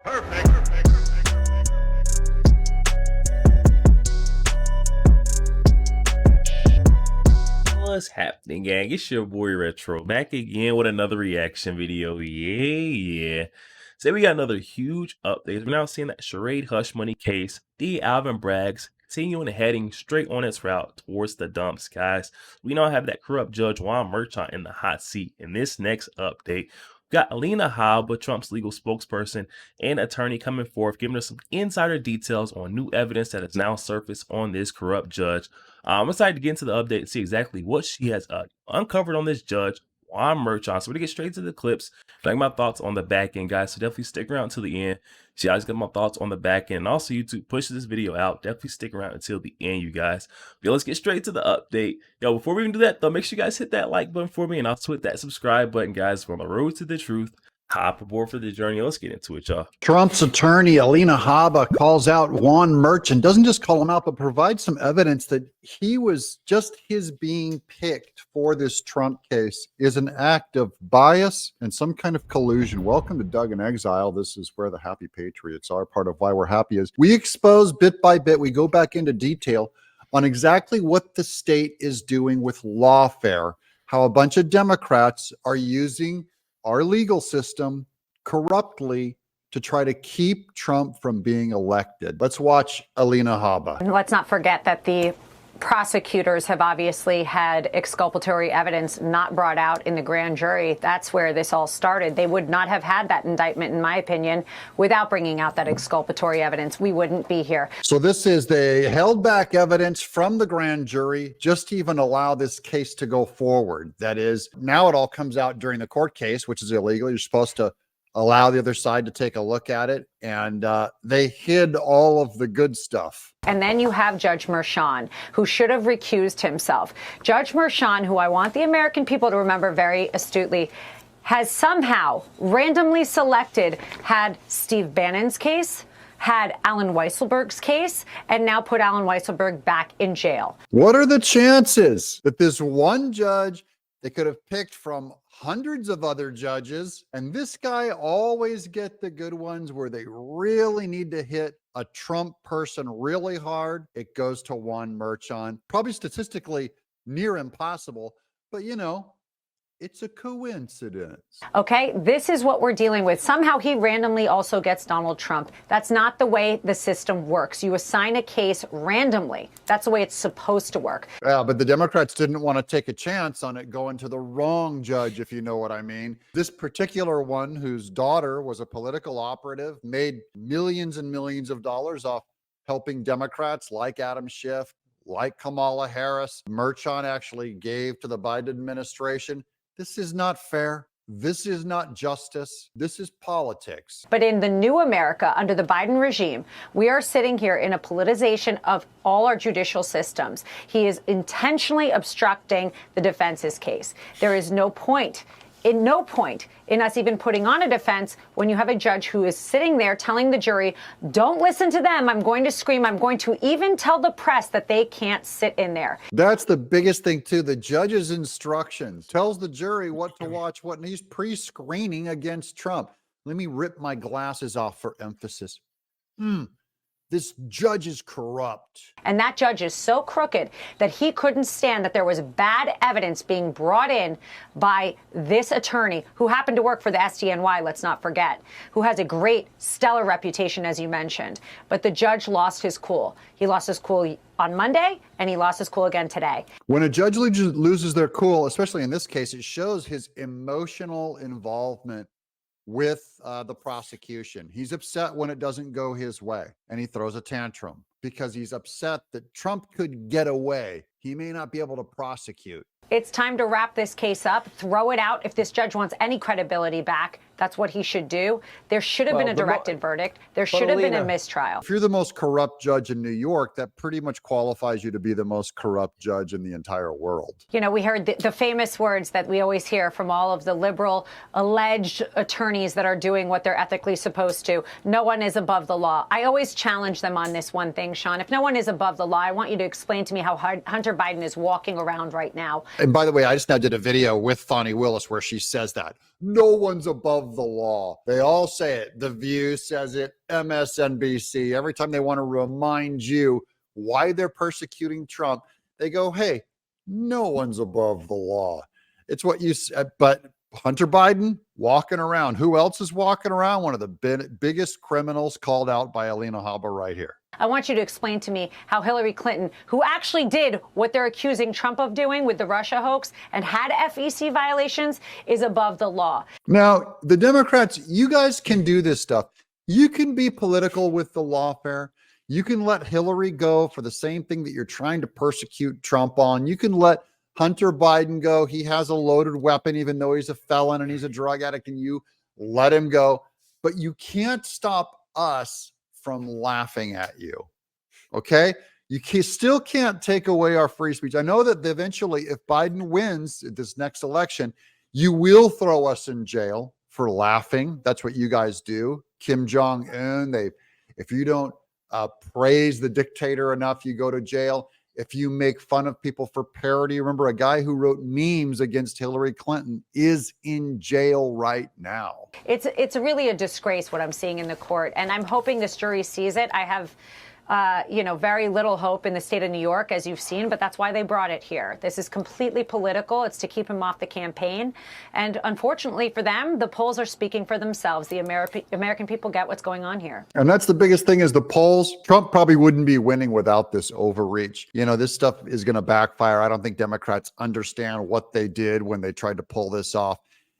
What's happening, gang? It's your boy Retro back again with another reaction video. Yeah. Today we got another huge update. We're now seeing that charade hush money case, the Alvin Bragg's continuing heading straight on its route towards the dumps, guys. We now have that corrupt judge Juan Merchant in the hot seat. In this next update, we got Alina Habba, Trump's legal spokesperson and attorney, coming forth, giving us some insider details on new evidence that has now surfaced on this corrupt judge. I'm excited to get into the update and see exactly what she has uncovered on this judge, Juan Merchant. So we're going to get straight to the clips, like my thoughts on the back end, guys. So definitely stick around until the end. See, I just got my thoughts on the back end. And also, YouTube, push this video out. Definitely stick around until the end, you guys. Yo, let's get straight to the update. Yo, before we even do that, though, make sure you guys hit that like button for me and also hit that subscribe button, guys. We're on the road to the truth. Hop aboard for the journey. Let's get into it, y'all. Trump's attorney, Alina Habba, calls out Juan Merchant, doesn't just call him out, but provides some evidence that he was just his being picked for this Trump case is an act of bias and some kind of collusion. Welcome to Doug in Exile. This is where the happy patriots are. Part of why we're happy is we expose bit by bit. We go back into detail on exactly what the state is doing with lawfare, how a bunch of Democrats are using our legal system corruptly to try to keep Trump from being elected. Let's watch Alina Habba. And let's not forget that the prosecutors have obviously had exculpatory evidence not brought out in the grand jury. That's where this all started. They would not have had that indictment, in my opinion, without bringing out that exculpatory evidence. We wouldn't be here. So this is, they held back evidence from the grand jury just to even allow this case to go forward. That is, now it all comes out during the court case, which is illegal. You're supposed to allow the other side to take a look at it, and they hid all of the good stuff. And then you have Judge Merchant, who should have recused himself. Judge Merchant, who I want the American people to remember very astutely, has somehow randomly selected, had Steve Bannon's case, had Alan Weisselberg's case, and now put Alan Weisselberg back in jail. What are the chances that this one judge they could have picked from hundreds of other judges, and this guy always get the good ones where they really need to hit a Trump person really hard? It goes to Juan Merchant. Probably statistically near impossible, but you know, it's a coincidence. Okay, this is what we're dealing with. Somehow he randomly also gets Donald Trump. That's not the way the system works. You assign a case randomly. That's the way it's supposed to work. Yeah, but the Democrats didn't want to take a chance on it going to the wrong judge, if you know what I mean. This particular one, whose daughter was a political operative, made millions and millions of dollars off helping Democrats like Adam Schiff, like Kamala Harris. Merchant actually gave to the Biden administration. This is not fair. This is not justice. This is politics. But in the new America, under the Biden regime, we are sitting here in a politicization of all our judicial systems. He is intentionally obstructing the defense's case. There is no point in us even putting on a defense when you have a judge who is sitting there telling the jury, don't listen to them. I'm going to scream. I'm going to even tell the press that they can't sit in there. That's the biggest thing, too. The judge's instructions tells the jury what to watch, what, and he's pre-screening against Trump. Let me rip my glasses off for emphasis. This judge is corrupt. And that judge is so crooked that he couldn't stand that there was bad evidence being brought in by this attorney who happened to work for the SDNY, let's not forget, who has a great, stellar reputation, as you mentioned. But the judge lost his cool. He lost his cool on Monday, and he lost his cool again today. When a judge loses their cool, especially in this case, it shows his emotional involvement with the prosecution. He's upset when it doesn't go his way, and he throws a tantrum because he's upset that Trump could get away. He may not be able to prosecute. It's time to wrap this case up, throw it out. If this judge wants any credibility back, that's what he should do. There should have been a directed verdict. There should have been a mistrial. If you're the most corrupt judge in New York, that pretty much qualifies you to be the most corrupt judge in the entire world. You know, we heard the famous words that we always hear from all of the liberal alleged attorneys that are doing what they're ethically supposed to. No one is above the law. I always challenge them on this one thing, Sean. If no one is above the law, I want you to explain to me how Hunter Biden is walking around right now And by the way, I just now did a video with Fani Willis where she says that no one's above the law. They all say it. The View says it, MSNBC. Every time they want to remind you why they're persecuting Trump, they go, hey, no one's above the law. It's what you said. But Hunter Biden walking around. Who else is walking around? One of the biggest criminals called out by Alina Habba right here. I want you to explain to me how Hillary Clinton, who actually did what they're accusing Trump of doing with the Russia hoax and had FEC violations, is above the law. Now, the Democrats, you guys can do this stuff. You can be political with the lawfare. You can let Hillary go for the same thing that you're trying to persecute Trump on. You can let Hunter Biden go. He has a loaded weapon, even though he's a felon and he's a drug addict, and you let him go. But you can't stop us from laughing at you. Okay? You still can't take away our free speech. I know that eventually, if Biden wins this next election, you will throw us in jail for laughing. That's what you guys do. Kim Jong-un, if you don't praise the dictator enough, you go to jail. If you make fun of people for parody, remember a guy who wrote memes against Hillary Clinton is in jail right now. It's really a disgrace what I'm seeing in the court, and I'm hoping this jury sees it. I have very little hope in the state of New York, as you've seen, but that's why they brought it here. This is completely political. It's to keep him off the campaign. And unfortunately for them, the polls are speaking for themselves. The American people get what's going on here. And that's the biggest thing is the polls. Trump probably wouldn't be winning without this overreach. This stuff is going to backfire. I don't think Democrats understand what they did when they tried to pull this off.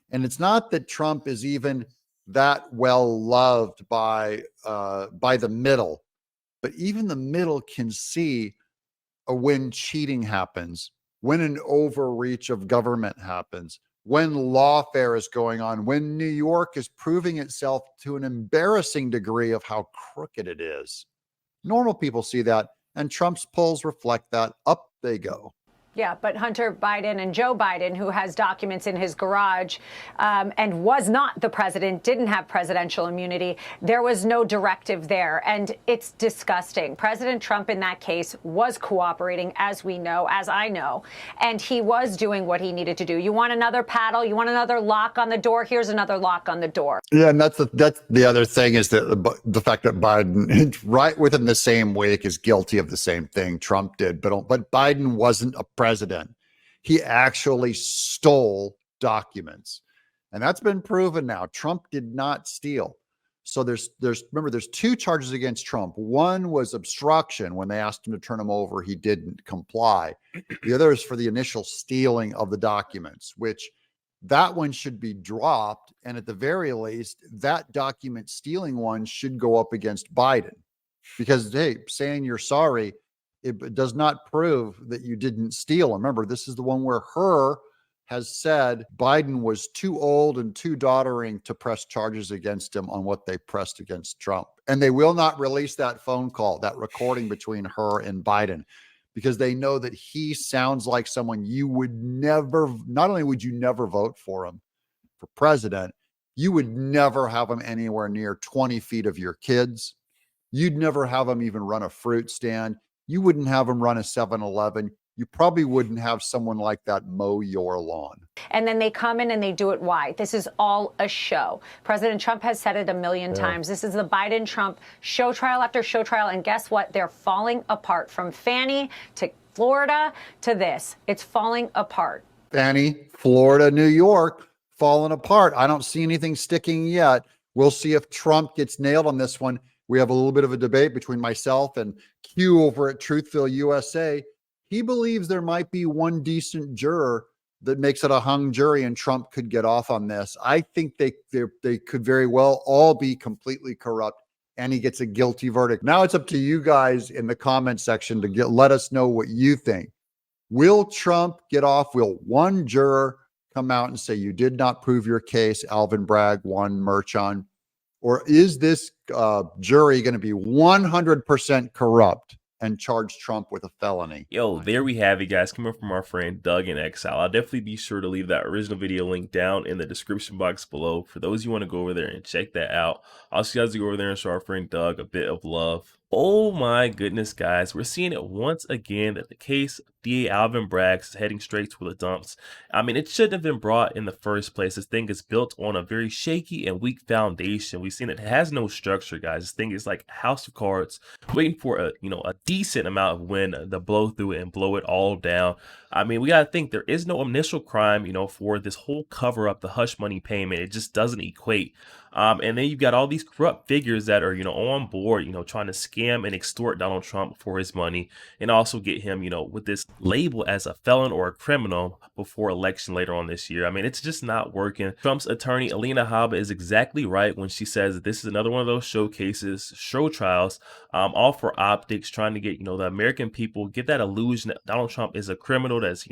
And it's not that Trump is even that well loved by the middle. But even the middle can see when cheating happens, when an overreach of government happens, when lawfare is going on, when New York is proving itself to an embarrassing degree of how crooked it is. Normal people see that, and Trump's polls reflect that. Up they go. Yeah, but Hunter Biden and Joe Biden, who has documents in his garage and was not the president, didn't have presidential immunity. There was no directive there. And it's disgusting. President Trump in that case was cooperating, as we know, as I know, and he was doing what he needed to do. You want another paddle? You want another lock on the door? Here's another lock on the door. Yeah, and that's the other thing is that the fact that Biden, right within the same week, is guilty of the same thing Trump did. But Biden wasn't a president. He actually stole documents, and that's been proven now. Trump did not steal. So there's two charges against Trump. One was obstruction. When they asked him to turn him over, he didn't comply. The other is for the initial stealing of the documents, which that one should be dropped. And at the very least, that document stealing one should go up against Biden, because, hey, saying you're sorry, it does not prove that you didn't steal. Remember, this is the one where Hur has said Biden was too old and too doddering to press charges against him on what they pressed against Trump. And they will not release that phone call, that recording between Hur and Biden, because they know that he sounds like someone you would never, not only would you never vote for him for president, you would never have him anywhere near 20 feet of your kids. You'd never have him even run a fruit stand. You wouldn't have him run a 7-Eleven. You probably wouldn't have someone like that mow your lawn. And then they come in and they do it. Why? This is all a show. President Trump has said it a million times. This is the Biden-Trump show trial after show trial. And guess what? They're falling apart, from Fannie to Florida to this. It's falling apart. Fannie, Florida, New York, falling apart. I don't see anything sticking yet. We'll see if Trump gets nailed on this one. We have a little bit of a debate between myself and Q over at Truthville USA. He believes there might be one decent juror that makes it a hung jury, and Trump could get off on this. I think they could very well all be completely corrupt, and he gets a guilty verdict. Now it's up to you guys in the comment section to let us know what you think. Will Trump get off? Will one juror come out and say, you did not prove your case, Alvin Bragg, one Merchon? Or is this jury going to be 100% corrupt and charge Trump with a felony? Yo, there we have it, guys. Coming from our friend Doug in Exile. I'll definitely be sure to leave that original video link down in the description box below for those you want to go over there and check that out. I'll ask you guys to go over there and show our friend Doug a bit of love. Oh my goodness, guys. We're seeing it once again that the case of DA Alvin Bragg is heading straight to the dumps. I mean, it shouldn't have been brought in the first place. This thing is built on a very shaky and weak foundation. We've seen it has no structure, guys. This thing is like a house of cards, waiting for a decent amount of wind to blow through it and blow it all down. I mean, we gotta think there is no initial crime, for this whole cover up, the hush money payment. It just doesn't equate. And then you've got all these corrupt figures that are, on board, trying to scam and extort Donald Trump for his money and also get him, with this label as a felon or a criminal before election later on this year. I mean, it's just not working. Trump's attorney, Alina Habba, is exactly right when she says that this is another one of those showcases, show trials, all for optics, trying to get, the American people, get that illusion that Donald Trump is a criminal that's,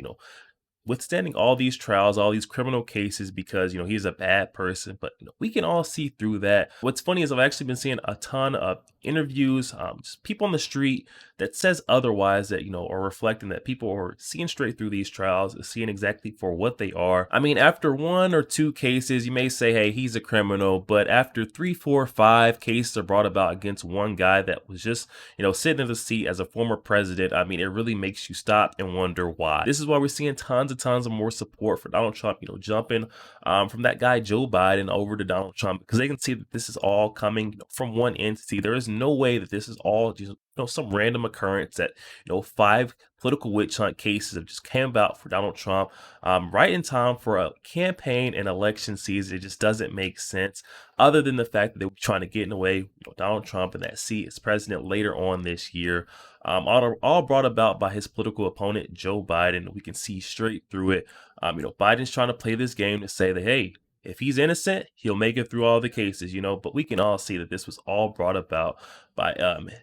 withstanding all these trials, all these criminal cases because, he's a bad person. But, we can all see through that. What's funny is I've actually been seeing a ton of interviews, just people on the street that says otherwise that, are reflecting that people are seeing straight through these trials, seeing exactly for what they are. I mean, after 1 or 2 cases, you may say, hey, he's a criminal. But after 3, 4, 5 cases are brought about against one guy that was just, sitting in the seat as a former president, I mean, it really makes you stop and wonder why. This is why we're seeing tons of more support for Donald Trump, jumping from that guy Joe Biden over to Donald Trump, because they can see that this is all coming from one entity. There is no way that this is all just some random occurrence that 5 political witch hunt cases have just came about for Donald Trump right in time for a campaign and election season. It just doesn't make sense, other than the fact that they were trying to get in the way Donald Trump in that seat as president later on this year. All brought about by his political opponent, Joe Biden. We can see straight through it. Biden's trying to play this game to say that, hey, if he's innocent, he'll make it through all the cases, but we can all see that this was all brought about by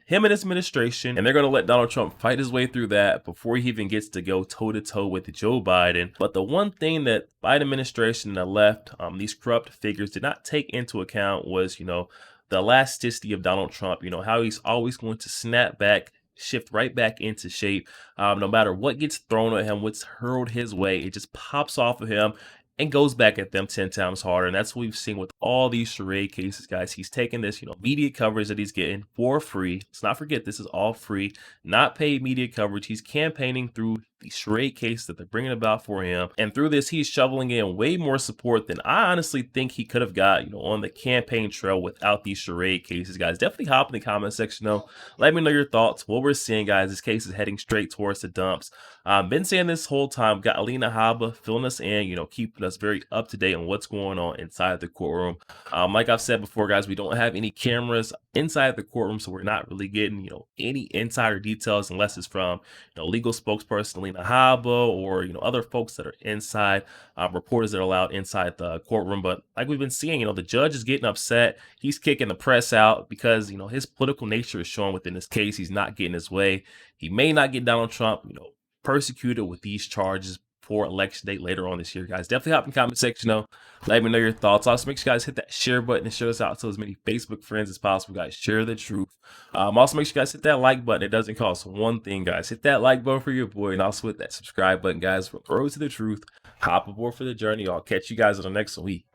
him and his administration, and they're going to let Donald Trump fight his way through that before he even gets to go toe-to-toe with Joe Biden. But the one thing that Biden administration and the left, these corrupt figures, did not take into account was, the elasticity of Donald Trump, how he's always going to snap back, shift right back into shape. No matter what gets thrown at him, what's hurled his way, it just pops off of him and goes back at them 10 times harder. And that's what we've seen with all these charade cases, guys. He's taking this, media coverage that he's getting for free. Let's not forget, this is all free, not paid media coverage. He's campaigning through these charade cases that they're bringing about for him. And through this, he's shoveling in way more support than I honestly think he could have got, on the campaign trail without these charade cases, guys. Definitely hop in the comment section, though. Let me know your thoughts. What we're seeing, guys, this case is heading straight towards the dumps. Been saying this whole time, got Alina Habba filling us in, keeping us very up to date on what's going on inside the courtroom. Like I've said before, guys, we don't have any cameras inside the courtroom, so we're not really getting, any insider details unless it's from, legal spokesperson Alina Habba or, other folks that are inside, reporters that are allowed inside the courtroom. But like we've been seeing, the judge is getting upset. He's kicking the press out because, his political nature is shown within this case. He's not getting his way. He may not get Donald Trump, persecuted with these charges for election date later on this year, guys. Definitely hop in the comment section, though. Let me know your thoughts. Also, make sure you guys hit that share button and share us out to as many Facebook friends as possible, guys. Share the truth. Also, make sure you guys hit that like button. It doesn't cost one thing, guys. Hit that like button for your boy, and also hit that subscribe button, guys. For Road to the Truth. Hop aboard for the journey. I'll catch you guys on the next week.